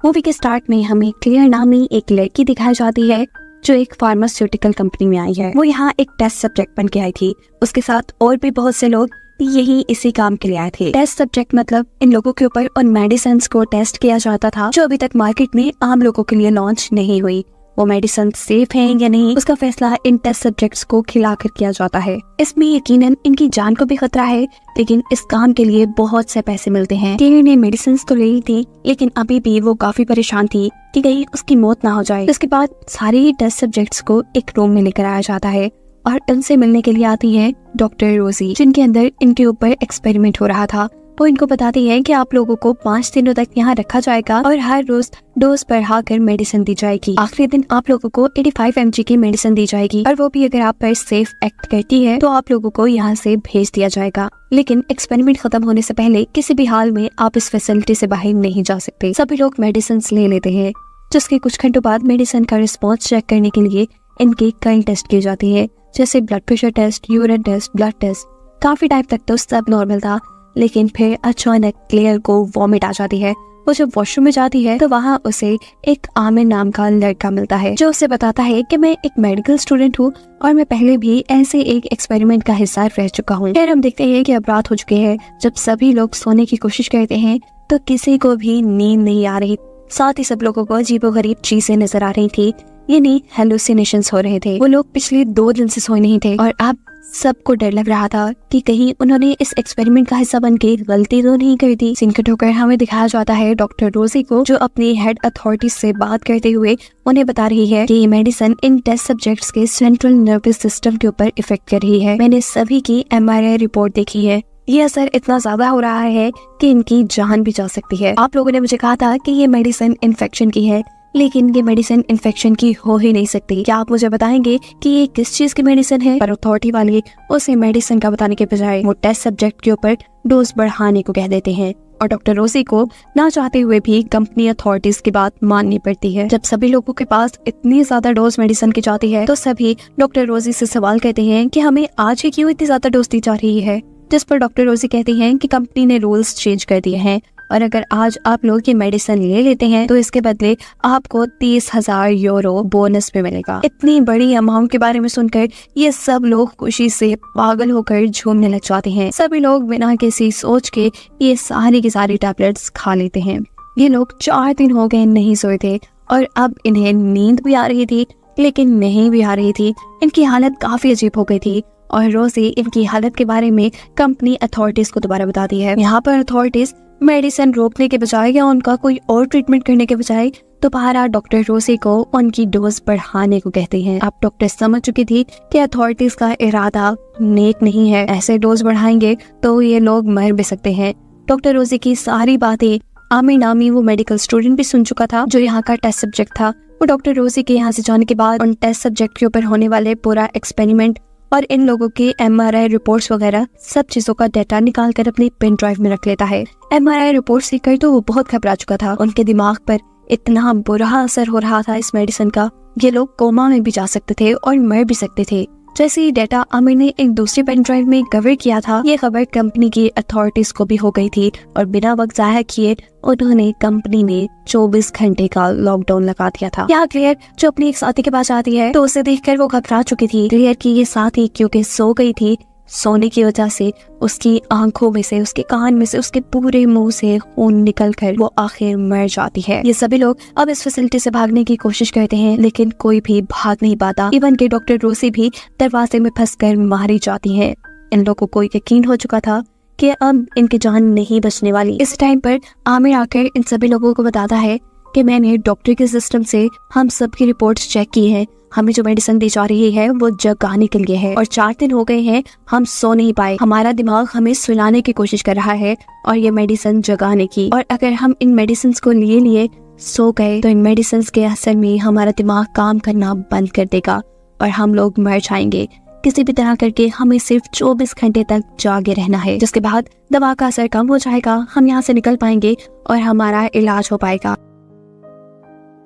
Movie के start में हमें क्लेयर नामी एक लड़की दिखाई जाती है जो एक फार्मास्यूटिकल कंपनी में आई है। वो यहाँ एक टेस्ट सब्जेक्ट बन के आई थी। उसके साथ और भी बहुत से लोग यही इसी काम के लिए आए थे। टेस्ट सब्जेक्ट मतलब इन लोगों के ऊपर उन मेडिसिन को टेस्ट किया जाता था जो अभी तक मार्केट में आम लोगों के लिए लॉन्च नहीं हुई। वो मेडिसिन सेफ है या नहीं, उसका फैसला इन टेस्ट सब्जेक्ट्स को खिलाकर किया जाता है। इसमें यकीनन इनकी जान को भी खतरा है, लेकिन इस काम के लिए बहुत से पैसे मिलते हैं। टीनी ने मेडिसिन तो ले ली थी, लेकिन अभी भी वो काफी परेशान थी कि कहीं उसकी मौत ना हो जाए। उसके बाद सारे ही टेस्ट सब्जेक्ट्स को एक रूम में लेकर आया जाता है और उनसे मिलने के लिए आती है डॉक्टर रोजी, जिनके अंदर इनके ऊपर एक्सपेरिमेंट हो रहा था। वो इनको बताती है कि आप लोगों को 5 दिनों तक यहाँ रखा जाएगा और हर रोज डोज बढ़ाकर मेडिसिन दी जाएगी। आखिरी दिन आप लोगों को 85 mg की मेडिसिन दी जाएगी और वो भी अगर आप पर सेफ एक्ट करती है तो आप लोगों को यहाँ से भेज दिया जाएगा। लेकिन एक्सपेरिमेंट खत्म होने से पहले किसी भी हाल में आप इस फैसिलिटी से बाहर नहीं जा सकते। सभी लोग मेडिसिन ले लेते हैं, जिसके कुछ घंटों बाद मेडिसिन का रिस्पॉन्स चेक करने के लिए इनके कई टेस्ट किए जाते हैं, जैसे blood pressure test, urine test, blood test. काफी टाइम तक तो सब नॉर्मल था, लेकिन फिर अचानक क्लेयर को वॉमिट आ जाती है। वो जब वॉशरूम में जाती है तो वहाँ उसे एक आमिर नाम का लड़का मिलता है जो उसे बताता है कि मैं एक मेडिकल स्टूडेंट हूँ और मैं पहले भी ऐसे एक एक्सपेरिमेंट का हिस्सा रह चुका हूँ। फिर हम देखते हैं कि अब रात हो चुकी है। जब सभी लोग सोने की कोशिश करते हैं तो किसी को भी नींद नहीं आ रही। साथ ही सब लोगों को अजीबोगरीब चीजें नजर आ रही थी, यानी हेलुसिनेशंस हो रहे थे। वो लोग पिछले 2 दिन से सोए नहीं थे और अब सबको डर लग रहा था कि कहीं उन्होंने इस एक्सपेरिमेंट का हिस्सा बनके गलती तो नहीं कर दी। सीन कट होकर हमें दिखाया जाता है डॉक्टर रोजी को, जो अपनी हेड अथॉरिटी से बात करते हुए उन्हें बता रही है कि ये मेडिसिन इन टेस्ट सब्जेक्ट्स के सेंट्रल नर्वस सिस्टम के ऊपर इफेक्ट कर रही है। मैंने सभी की MRI रिपोर्ट देखी है। ये असर इतना ज्यादा हो रहा है कि इनकी जान भी जा सकती है। आप लोगों ने मुझे कहा था कि ये मेडिसिन इन्फेक्शन की है, लेकिन ये मेडिसिन इन्फेक्शन की हो ही नहीं सकती। क्या आप मुझे बताएंगे कि ये किस चीज की मेडिसिन है? पर अथॉरिटी वाले उसे मेडिसिन का बताने के बजाय वो टेस्ट सब्जेक्ट के ऊपर डोज बढ़ाने को कह देते हैं और डॉक्टर रोजी को ना चाहते हुए भी कंपनी अथॉरिटीज की बात माननी पड़ती है। जब सभी लोगों के पास इतनी ज्यादा डोज मेडिसिन की जाती है तो सभी डॉक्टर रोजी से सवाल करते हैं कि हमें आज ही क्यों इतनी ज्यादा डोज दी जा रही है, जिस पर डॉक्टर रोजी कहती हैं कि कंपनी ने रूल्स चेंज कर दिए हैं और अगर आज आप लोग ये मेडिसिन ले लेते हैं तो इसके बदले आपको 30,000 यूरो बोनस पे मिलेगा। इतनी बड़ी अमाउंट के बारे में सुनकर ये सब लोग खुशी से पागल होकर झूमने लग जाते हैं। सभी लोग बिना किसी सोच के ये सारी की सारी टैबलेट्स खा लेते हैं। ये लोग 4 दिन हो गए नहीं सोए थे और अब इन्हें नींद भी आ रही थी, लेकिन नहीं भी आ रही थी। इनकी हालत काफी अजीब हो गई थी और रोजी इनकी हालत के बारे में कंपनी अथॉरिटीज को दोबारा बताती है। यहाँ पर अथॉरिटीज मेडिसिन रोकने के बजाय या उनका कोई और ट्रीटमेंट करने के बजाय दोबारा डॉक्टर रोजी को उनकी डोज बढ़ाने को कहते हैं। अब डॉक्टर समझ चुकी थी कि अथॉरिटीज का इरादा नेक नहीं है। ऐसे डोज बढ़ाएंगे तो ये लोग मर भी सकते हैं। डॉक्टर रोजी की सारी बातें आमिर नामी वो मेडिकल स्टूडेंट भी सुन चुका था जो यहाँ का टेस्ट सब्जेक्ट था। वो डॉक्टर रोजी के यहाँ से जाने के बाद उन टेस्ट सब्जेक्ट के ऊपर होने वाले पूरा एक्सपेरिमेंट और इन लोगों के MRI रिपोर्ट्स वगैरह सब चीजों का डाटा निकाल कर अपनी पेन ड्राइव में रख लेता है। MRI रिपोर्ट देखकर तो वो बहुत घबरा चुका था। उनके दिमाग पर इतना बुरा असर हो रहा था इस मेडिसिन का, ये लोग कोमा में भी जा सकते थे और मर भी सकते थे। जैसे ही डाटा आमिर ने एक दूसरी पेन ड्राइव में कवर किया था, ये खबर कंपनी की अथॉरिटीज को भी हो गई थी और बिना वक्त जाया किए उन्होंने कंपनी में 24 घंटे का लॉकडाउन लगा दिया था। यहाँ क्लियर जो अपनी एक साथी के पास आती है तो उसे देखकर वो घबरा चुकी थी। क्लियर की ये साथी क्योंकि सो गई थी, सोने की वजह से उसकी आंखों में से, उसके कान में से, उसके पूरे मुंह से खून निकलकर वो आखिर मर जाती है। ये सभी लोग अब इस फैसिलिटी से भागने की कोशिश करते हैं, लेकिन कोई भी भाग नहीं पाता। इवन के डॉक्टर रोसी भी दरवाजे में फंसकर मारी जाती है। इन लोगों को यकीन हो चुका था कि अब इनकी जान नहीं बचने वाली। इस टाइम पर आमिर आकर इन सभी लोगों को बताता है कि मैंने डॉक्टर के सिस्टम से हम सबकी रिपोर्ट्स चेक की है। हमें जो मेडिसिन दी जा रही है वो जगाने के लिए है और 4 दिन हो गए हैं हम सो नहीं पाए। हमारा दिमाग हमें सुलाने की कोशिश कर रहा है और ये मेडिसिन जगाने की। और अगर हम इन मेडिसिन को लिए सो गए तो इन मेडिसिन के असर में हमारा दिमाग काम करना बंद कर देगा और हम लोग मर जाएंगे। किसी भी तरह करके हमें सिर्फ 24 घंटे तक जागे रहना है, जिसके बाद दवा का असर कम हो जाएगा, हम यहाँ से निकल पाएंगे और हमारा इलाज हो पाएगा।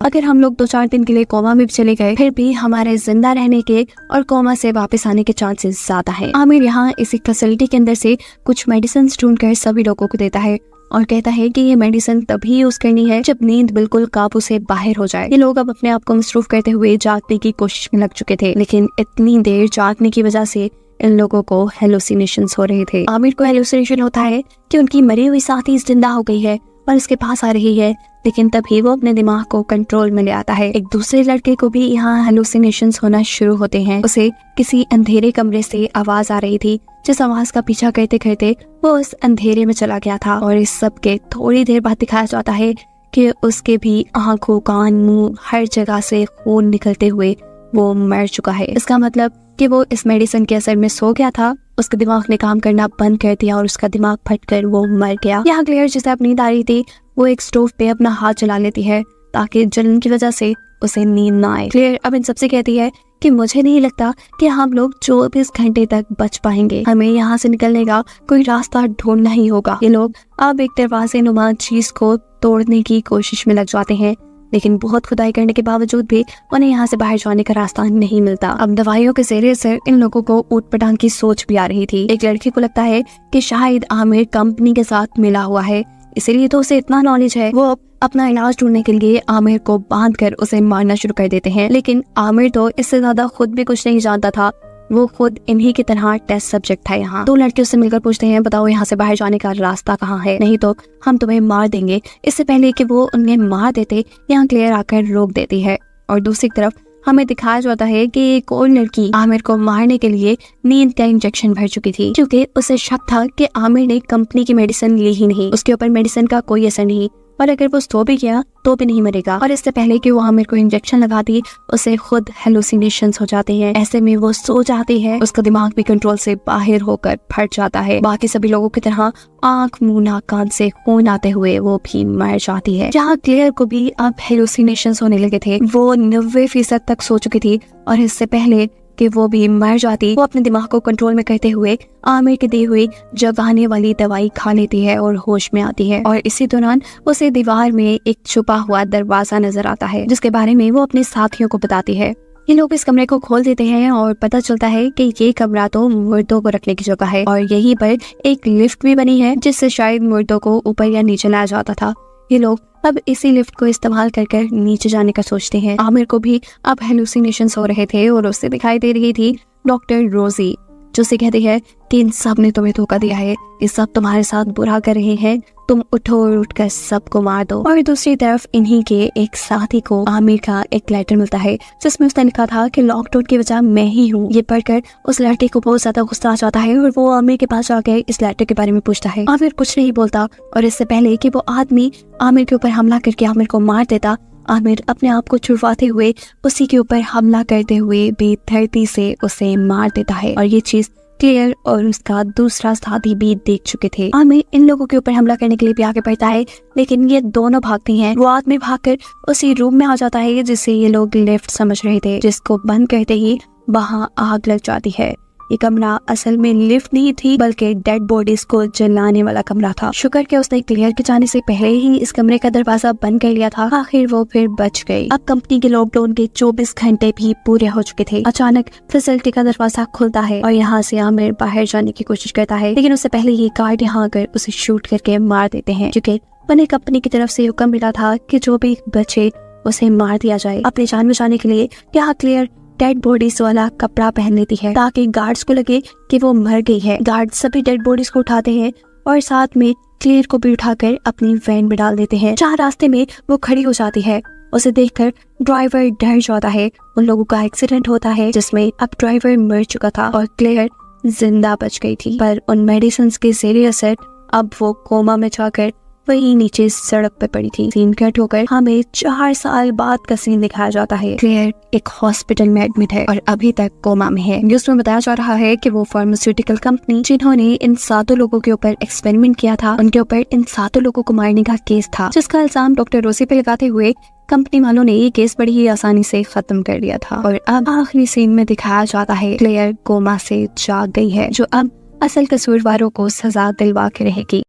अगर हम लोग 2-4 दिन के लिए कोमा में भी चले गए फिर भी हमारे जिंदा रहने के और कोमा से वापस आने के चांसेस ज्यादा है। आमिर यहाँ इसी फैसिलिटी के अंदर से कुछ मेडिसिन ढूंढ कर सभी लोगों को देता है और कहता है कि ये मेडिसिन तभी यूज करनी है जब नींद बिल्कुल काबू से बाहर हो जाए। ये लोग अब अपने आप को मसरूफ करते हुए जागने की कोशिश में लग चुके थे, लेकिन इतनी देर जागने की वजह से इन लोगों को हेलुसिनेशंस हो रहे थे। आमिर को हेलुसिनेशन होता है कि उनकी मरी हुई साथी जिंदा हो गई है और इसके पास आ रही है, लेकिन तभी वो अपने दिमाग को कंट्रोल में ले आता है। एक दूसरे लड़के को भी यहाँ हेलुसिनेशंस होना शुरू होते हैं। उसे किसी अंधेरे कमरे से आवाज आ रही थी, जिस आवाज का पीछा करते करते वो उस अंधेरे में चला गया था। और इस सब के थोड़ी देर बाद दिखाया जाता है कि उसके भी आंखों, कान, मुंह, हर जगह से खून निकलते हुए वो मर चुका है। इसका मतलब कि वो इस मेडिसिन के असर में सो गया था, उसके दिमाग ने काम करना बंद कर दिया और उसका दिमाग फटकर वो मर गया। यहाँ क्लेयर जिसे अपनी नींद आ रही थी, वो एक स्टोव पे अपना हाथ चला लेती है ताकि जलन की वजह से उसे नींद ना आए। क्लेयर अब इन सबसे कहती है कि मुझे नहीं लगता कि हम लोग 24 घंटे तक बच पाएंगे, हमें यहाँ से निकलने का कोई रास्ता ढूंढना ही होगा। ये लोग अब एक दरवाजे नुमा चीज को तोड़ने की कोशिश में लग जाते हैं, लेकिन बहुत खुदाई करने के बावजूद भी उन्हें यहाँ से बाहर जाने का रास्ता नहीं मिलता। अब दवाइयों के जरिए से इन लोगों को ऊट-पटांग की सोच भी आ रही थी। एक लड़के को लगता है कि शायद आमिर कंपनी के साथ मिला हुआ है, इसीलिए तो उसे इतना नॉलेज है। वो अपना इलाज ढूंढने के लिए आमिर को बांधकर उसे मारना शुरू कर देते हैं, लेकिन आमिर तो इससे ज्यादा खुद भी कुछ नहीं जानता था। वो खुद इन्हीं की तरह टेस्ट सब्जेक्ट था। यहाँ दो लड़के उससे मिलकर पूछते हैं, बताओ यहाँ से बाहर जाने का रास्ता कहाँ है, नहीं तो हम तुम्हें मार देंगे। इससे पहले कि वो उन्हें मार देते, यहाँ क्लेयर आकर रोक देती है। और दूसरी तरफ हमें दिखाया जाता है कि एक और लड़की आमिर को मारने के लिए नींद का इंजेक्शन भर चुकी थी, क्योंकि उसे शक था कि आमिर ने कंपनी की मेडिसिन ली ही नहीं, उसके ऊपर मेडिसिन का कोई असर नहीं, और अगर वो सो भी गया तो भी नहीं मरेगा। और इससे पहले कि वो आमिर को इंजेक्शन लगाती, उसे खुद हेलुसिनेशंस हो जाते हैं। ऐसे में वो सो जाती है, उसका दिमाग भी कंट्रोल से बाहर होकर फट जाता है। बाकी सभी लोगों की तरह आंख, मुंह, नाक, कान से खून आते हुए वो भी मर जाती है। जहाँ क्लेयर को भी अब हेलुसिनेशंस होने लगे थे, वो 90% तक सो चुकी थी, और इससे पहले कि वो भी मर जाती, वो अपने दिमाग को कंट्रोल में करते हुए आमिर की दी हुई जगाने वाली दवाई खा लेती है और होश में आती है। और इसी दौरान उसे दीवार में एक छुपा हुआ दरवाजा नजर आता है, जिसके बारे में वो अपने साथियों को बताती है। ये लोग इस कमरे को खोल देते हैं और पता चलता है कि ये कमरा तो मुर्दों को रखने की जगह है, और यहीं पर एक लिफ्ट भी बनी है, जिससे शायद मुर्दों को ऊपर या नीचे लाया जाता था। ये लोग अब इसी लिफ्ट को इस्तेमाल कर नीचे जाने का सोचते हैं। आमिर को भी अब हेलुसिनेशंस हो रहे थे और उससे दिखाई दे रही थी डॉक्टर रोजी, जो से कहती है कि इन सब ने तुम्हें धोखा दिया है, ये सब तुम्हारे साथ बुरा कर रहे हैं, तुम उठो और उठकर सबको मार दो। और दूसरी तरफ इन्हीं के एक साथी को आमिर का एक लेटर मिलता है, जिसमें उसने लिखा था कि लॉकडाउन की वजह मैं ही हूँ। ये पढ़कर उस लड़के को बहुत ज्यादा गुस्सा आ जाता है और वो आमिर के पास जाकर इस लेटर के बारे में पूछता है। आमिर कुछ नहीं बोलता, और इससे पहले कि वो आदमी आमिर के ऊपर हमला करके आमिर को मार देता, आमिर अपने आप को छुड़वाते हुए उसी के ऊपर हमला करते हुए बेदर्दी से उसे मार देता है। और ये चीज क्लेयर और उसका दूसरा साथी भी देख चुके थे। आमिर इन लोगों के ऊपर हमला करने के लिए भी आगे बढ़ता है, लेकिन ये दोनों भागती हैं। वो आदमी भागकर उसी रूम में आ जाता है जिसे ये लोग लिफ्ट समझ रहे थे, जिसको बंद करते ही वहाँ आग लग जाती है। ये कमरा असल में लिफ्ट नहीं थी, बल्कि डेड बॉडीज को जलाने वाला कमरा था। शुक्र के उसने क्लियर के जाने से पहले ही इस कमरे का दरवाजा बंद कर लिया था। आखिर वो फिर बच गई। अब कंपनी के लॉकडाउन के 24 घंटे भी पूरे हो चुके थे। अचानक फैसिलिटी का दरवाजा खुलता है और यहाँ से आमिर बाहर जाने की कोशिश करता है, लेकिन उससे पहले ये गार्ड यहाँ आकर उसे शूट करके मार देते हैं, क्योंकि उन्हें कंपनी की तरफ से हुक्म मिला था कि जो भी बचे उसे मार दिया जाए। अपनी जान बचाने के लिए यहाँ क्लियर डेड बॉडीज वाला कपड़ा पहन लेती है, ताकि गार्ड्स को लगे कि वो मर गई है। गार्ड सभी डेड बॉडीज को उठाते हैं और साथ में क्लेयर को भी उठाकर अपनी वैन में डाल देते हैं। जहाँ रास्ते में वो खड़ी हो जाती है, उसे देखकर ड्राइवर डर जाता है। उन लोगों का एक्सीडेंट होता है जिसमें अब ड्राइवर मर चुका था और क्लेयर जिंदा बच गई थी, पर उन मेडिसिन के जरिए असर अब वो कोमा में जाकर वही नीचे सड़क पे पड़ी थी। सीन कट होकर हमें 4 साल बाद का सीन दिखाया जाता है। क्लेयर एक हॉस्पिटल में एडमिट है और अभी तक कोमा में है। जिसमें बताया जा रहा है कि वो फार्मास्यूटिकल कंपनी जिन्होंने इन 7 लोगों के ऊपर एक्सपेरिमेंट किया था, उनके ऊपर इन 7 लोगों को मारने का केस था, जिसका इल्जाम डॉक्टर रोसी पे लगाते हुए कंपनी वालों ने ये केस बड़ी ही आसानी से खत्म कर दिया था। और अब आखिरी सीन में दिखाया जाता है क्लेयर कोमा से जाग गई है, जो अब असल कसूरवारों को सजा दिलवा के रहेगी।